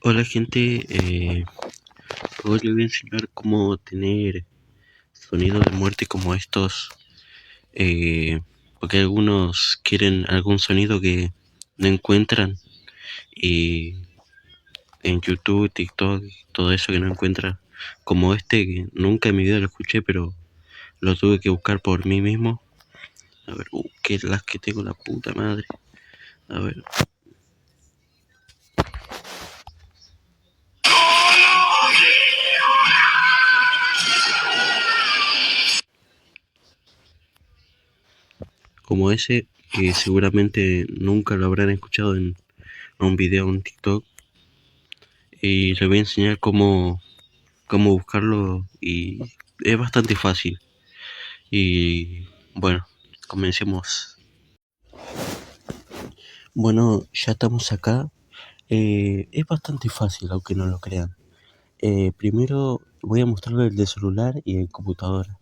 Hola gente, hoy les voy a enseñar cómo tener sonido de muerte como estos, porque algunos quieren algún sonido que no encuentran y en YouTube, TikTok, todo eso que no encuentran, como este que nunca en mi vida lo escuché, pero lo tuve que buscar por mí mismo. A ver, qué las que tengo, la puta madre. A ver. Como ese, que seguramente nunca lo habrán escuchado en un video en TikTok. Y les voy a enseñar cómo buscarlo y es bastante fácil. Y bueno, comencemos. Bueno, ya estamos acá. Es bastante fácil, aunque no lo crean. Primero voy a mostrarles el de celular y el computadora.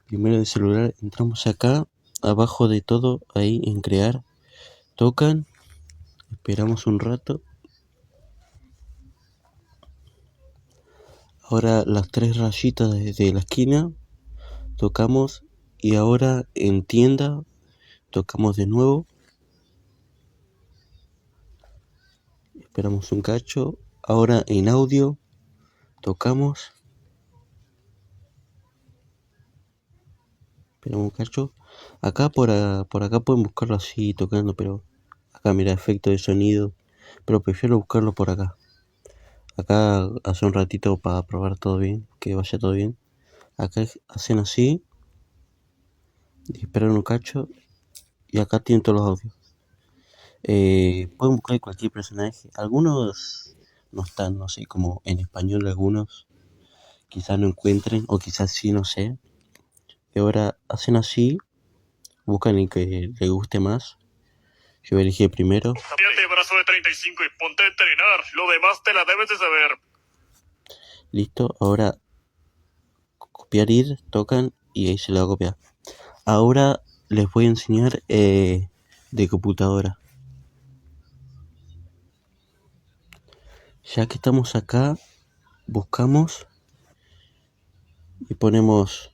Primero el celular, entramos acá, abajo de todo, ahí en crear. Tocan, esperamos un rato. Ahora las tres rayitas de la esquina, tocamos y ahora en tienda, tocamos de nuevo. Esperamos un cacho. Ahora en audio tocamos. Esperamos un cacho. Acá por acá pueden buscarlo así tocando, pero acá mira efecto de sonido. Pero prefiero buscarlo por acá. Acá hace un ratito para probar todo bien, que vaya todo bien. Acá hacen así. Y esperan un cacho. Y acá tienen todos los audios. Pueden buscar cualquier personaje. Algunos no están, no sé, como en español algunos. Quizás no encuentren, o quizás sí, no sé. Y ahora hacen así, buscan el que les guste más. Yo elegí el primero. Cámbiate brazo de 35 y ponte a entrenar. Lo demás te la debes de saber. Listo, ahora copiar ir, tocan y ahí se le va a copiar. Ahora les voy a enseñar de computadora. Ya que estamos acá, buscamos y ponemos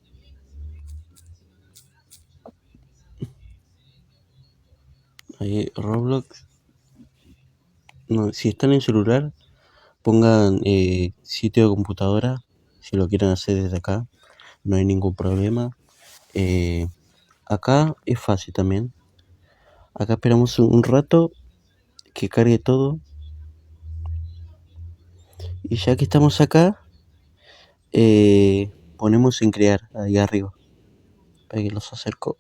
ahí Roblox. No, si están en celular, pongan sitio de computadora. Si lo quieren hacer desde acá, no hay ningún problema. Acá es fácil también. Acá esperamos un rato que cargue todo. Y ya que estamos acá, ponemos en crear ahí arriba. Para que los acerco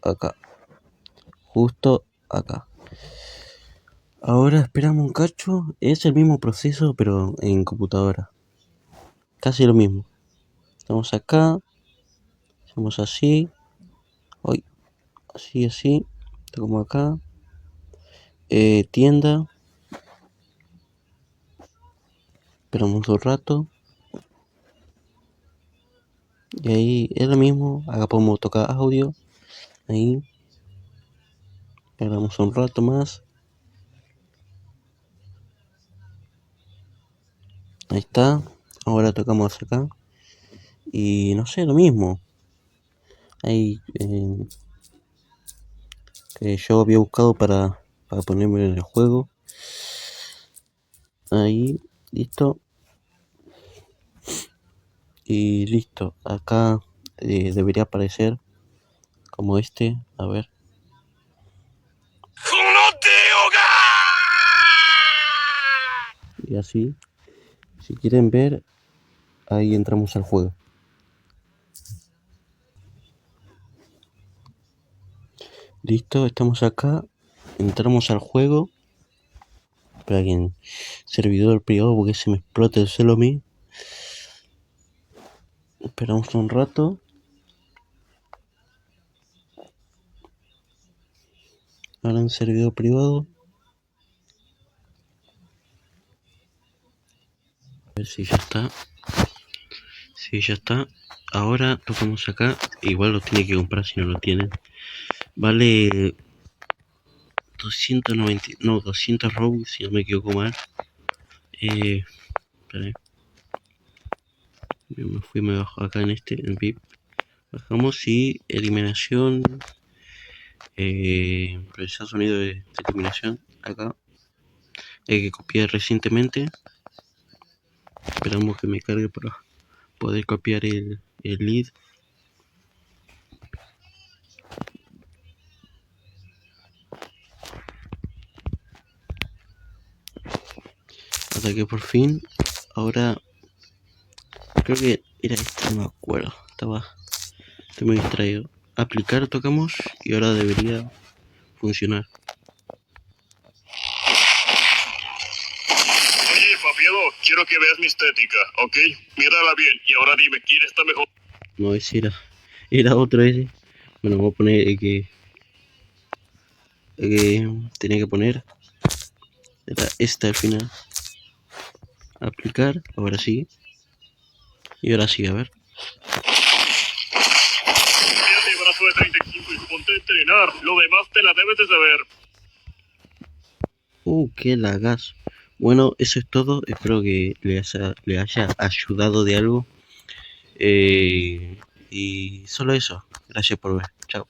acá. Justo acá. Ahora esperamos un cacho. Es el mismo proceso, pero en computadora. Casi lo mismo. Estamos acá. Hacemos así. Hoy. Así. Como acá. Tienda. Esperamos un rato. Y ahí es lo mismo. Acá podemos tocar audio. Ahí. Esperamos un rato más. Ahí está. Ahora tocamos acá. Y no sé, lo mismo. Ahí que yo había buscado para ponerme en el juego. Ahí, listo. Y listo. Acá debería aparecer como este. A ver. Y así. Si quieren ver, ahí entramos al juego. Listo, estamos acá. Entramos al juego. Para que en servidor privado, porque se me explota el celo a mí. Esperamos un rato. Ahora en servidor privado. A ver si ya está. Sí, ya está. Ahora tocamos acá. Igual lo tiene que comprar si no lo tienen. Vale 290, no, 200 Robux si no me equivoco mal. Espera, me bajo acá en en VIP. Bajamos y eliminación. Procesar sonido de eliminación. Acá. Hay que copiar recientemente. Esperamos que me cargue para poder copiar el lead. Hasta que por fin, ahora creo que era este, no me acuerdo. Estoy muy distraído. Aplicar tocamos y ahora debería funcionar. Oye, Fabiedo, quiero que veas mi estética, ¿ok? Mírala bien y ahora dime, ¿quién está mejor? No, ese era otro ese. Bueno, vamos a poner que tenía que poner. Era esta al final. Aplicar, ahora sí. Y ahora sí, a ver. Fíjate, brazo de 35 y ponte a entrenar. Lo demás te la debes de saber. Qué lagazo. Bueno, eso es todo. Espero que le haya ayudado de algo. Y solo eso. Gracias por ver. Chao.